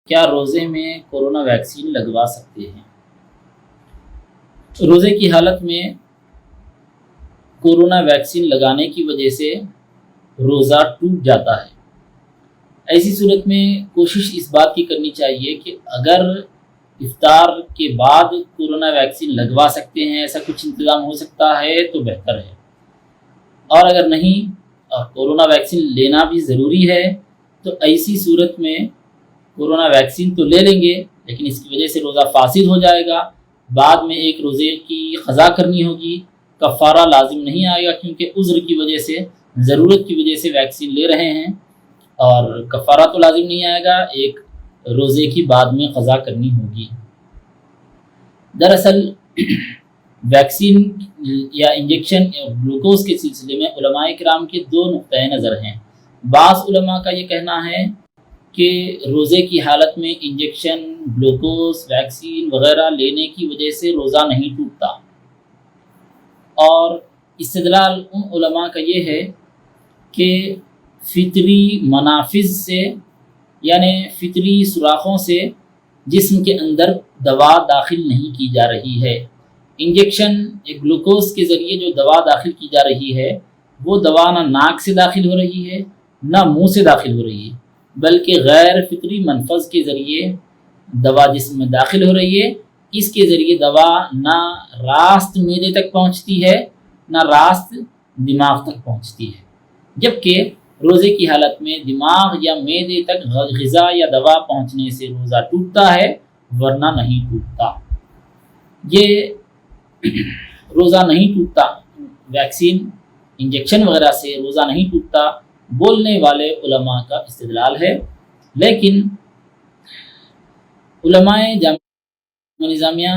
کیا روزے میں کورونا ویکسین لگوا سکتے ہیں؟ روزے کی حالت میں کورونا ویکسین لگانے کی وجہ سے روزہ ٹوٹ جاتا ہے۔ ایسی صورت میں کوشش اس بات کی کرنی چاہیے کہ اگر افطار کے بعد کورونا ویکسین لگوا سکتے ہیں، ایسا کچھ انتظام ہو سکتا ہے تو بہتر ہے، اور اگر نہیں اور کورونا ویکسین لینا بھی ضروری ہے تو ایسی صورت میں کورونا ویکسین تو لے لیں گے، لیکن اس کی وجہ سے روزہ فاسد ہو جائے گا، بعد میں ایک روزے کی قضا کرنی ہوگی، کفارہ لازم نہیں آئے گا، کیونکہ عذر کی وجہ سے، ضرورت کی وجہ سے ویکسین لے رہے ہیں، اور کفارہ تو لازم نہیں آئے گا، ایک روزے کی بعد میں قضا کرنی ہوگی۔ دراصل ویکسین یا انجیکشن گلوکوز کے سلسلے میں علماء کرام کے دو نقطۂ نظر ہیں۔ بعض علماء کا یہ کہنا ہے کہ روزے کی حالت میں انجیکشن گلوکوز ویکسین وغیرہ لینے کی وجہ سے روزہ نہیں ٹوٹتا، اور استدلال ان علماء کا یہ ہے کہ فطری منافذ سے، یعنی فطری سوراخوں سے جسم کے اندر دوا داخل نہیں کی جا رہی ہے۔ انجیکشن یا گلوکوز کے ذریعے جو دوا داخل کی جا رہی ہے وہ دوا نہ ناک سے داخل ہو رہی ہے نہ منہ سے داخل ہو رہی ہے، بلکہ غیر فطری منفذ کے ذریعے دوا جسم میں داخل ہو رہی ہے۔ اس کے ذریعے دوا نہ راست معدے تک پہنچتی ہے نہ راست دماغ تک پہنچتی ہے، جبکہ روزے کی حالت میں دماغ یا معدے تک غذا یا دوا پہنچنے سے روزہ ٹوٹتا ہے، ورنہ نہیں ٹوٹتا۔ یہ روزہ نہیں ٹوٹتا، ویکسین انجیکشن وغیرہ سے روزہ نہیں ٹوٹتا بولنے والے علماء کا استدلال ہے، لیکن علماء جامعہ نظامیہ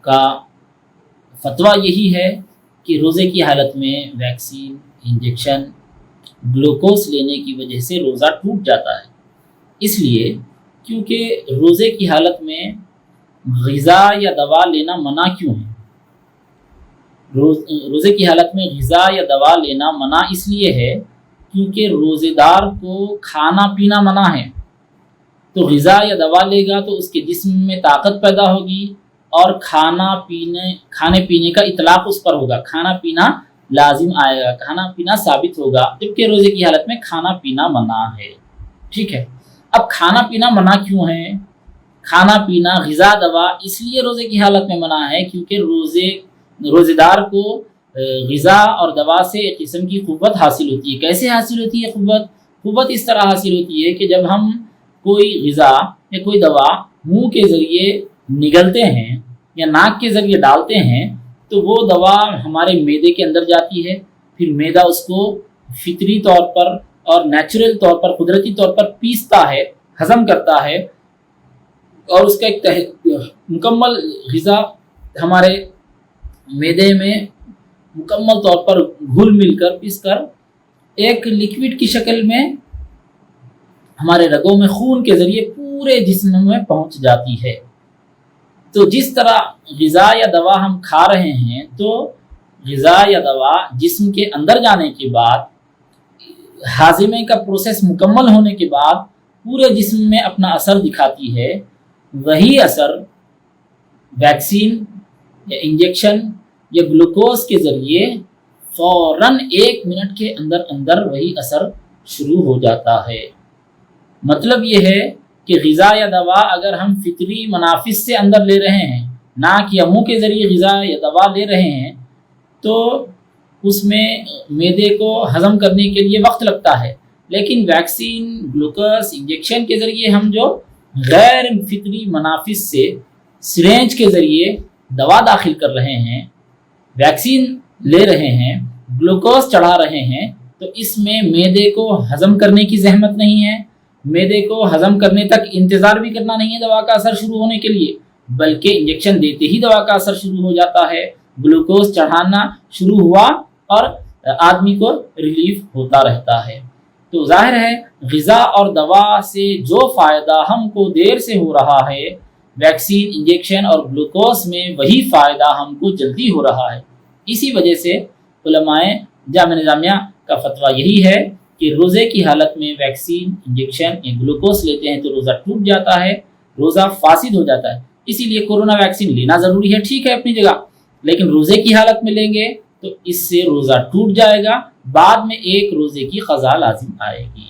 کا فتویٰ یہی ہے کہ روزے کی حالت میں ویکسین انجیکشن گلوکوز لینے کی وجہ سے روزہ ٹوٹ جاتا ہے، اس لیے کیونکہ روزے کی حالت میں غذا یا دوا لینا منع کیوں ہے؟ روزے کی حالت میں غذا یا دوا لینا منع اس لیے ہے کیونکہ روزے دار کو کھانا پینا منع ہے، تو غذا یا دوا لے گا تو اس کے جسم میں طاقت پیدا ہوگی اور کھانے پینے کا اطلاق اس پر ہوگا، کھانا پینا لازم آئے گا، کھانا پینا ثابت ہوگا، جبکہ روزے کی حالت میں کھانا پینا منع ہے۔ ٹھیک ہے، اب کھانا پینا منع کیوں ہے؟ کھانا پینا غذا دوا اس لیے روزے کی حالت میں منع ہے کیونکہ روزے دار کو غذا اور دوا سے ایک قسم کی قوت حاصل ہوتی ہے۔ کیسے حاصل ہوتی ہے قوت اس طرح حاصل ہوتی ہے کہ جب ہم کوئی غذا یا کوئی دوا منہ کے ذریعے نگلتے ہیں یا ناک کے ذریعے ڈالتے ہیں تو وہ دوا ہمارے معدے کے اندر جاتی ہے، پھر معدہ اس کو فطری طور پر اور نیچرل طور پر، قدرتی طور پر پیستا ہے، ہضم کرتا ہے، اور اس کا ایک مکمل غذا ہمارے معدے میں مکمل طور پر گھل مل کر پیس کر ایک لیکوڈ کی شکل میں ہمارے رگوں میں خون کے ذریعے پورے جسم میں پہنچ جاتی ہے۔ تو جس طرح غذا یا دوا ہم کھا رہے ہیں تو غذا یا دوا جسم کے اندر جانے کے بعد، ہاضمے کا پروسیس مکمل ہونے کے بعد پورے جسم میں اپنا اثر دکھاتی ہے، وہی اثر ویکسین یا انجیکشن یا گلوکوز کے ذریعے فوراً 1 منٹ کے اندر اندر وہی اثر شروع ہو جاتا ہے۔ مطلب یہ ہے کہ غذا یا دوا اگر ہم فطری منافذ سے اندر لے رہے ہیں، ناک یا منہ کے ذریعے غذا یا دوا لے رہے ہیں، تو اس میں معدے کو ہضم کرنے کے لیے وقت لگتا ہے، لیکن ویکسین گلوکوز انجیکشن کے ذریعے ہم جو غیر فطری منافذ سے سرینج کے ذریعے دوا داخل کر رہے ہیں، ویکسین لے رہے ہیں، گلوکوز چڑھا رہے ہیں، تو اس میں معدے کو ہضم کرنے کی زحمت نہیں ہے، معدے کو ہضم کرنے تک انتظار بھی کرنا نہیں ہے دوا کا اثر شروع ہونے کے لیے، بلکہ انجیکشن دیتے ہی دوا کا اثر شروع ہو جاتا ہے، گلوکوز چڑھانا شروع ہوا اور آدمی کو ریلیف ہوتا رہتا ہے۔ تو ظاہر ہے غذا اور دوا سے جو فائدہ ہم کو دیر سے ہو رہا ہے، ویکسین انجیکشن اور گلوکوز میں وہی فائدہ ہم کو جلدی ہو رہا ہے۔ اسی وجہ سے علماء جامعہ نظامیہ کا فتویٰ یہی ہے کہ روزے کی حالت میں ویکسین، انجیکشن یا گلوکوز لیتے ہیں تو روزہ ٹوٹ جاتا ہے، روزہ فاسد ہو جاتا ہے، اسی لیے کورونا ویکسین لینا ضروری ہے، ٹھیک ہے اپنی جگہ، لیکن روزے کی حالت میں لیں گے تو اس سے روزہ ٹوٹ جائے گا، بعد میں ایک روزے کی قضا لازم آئے گی۔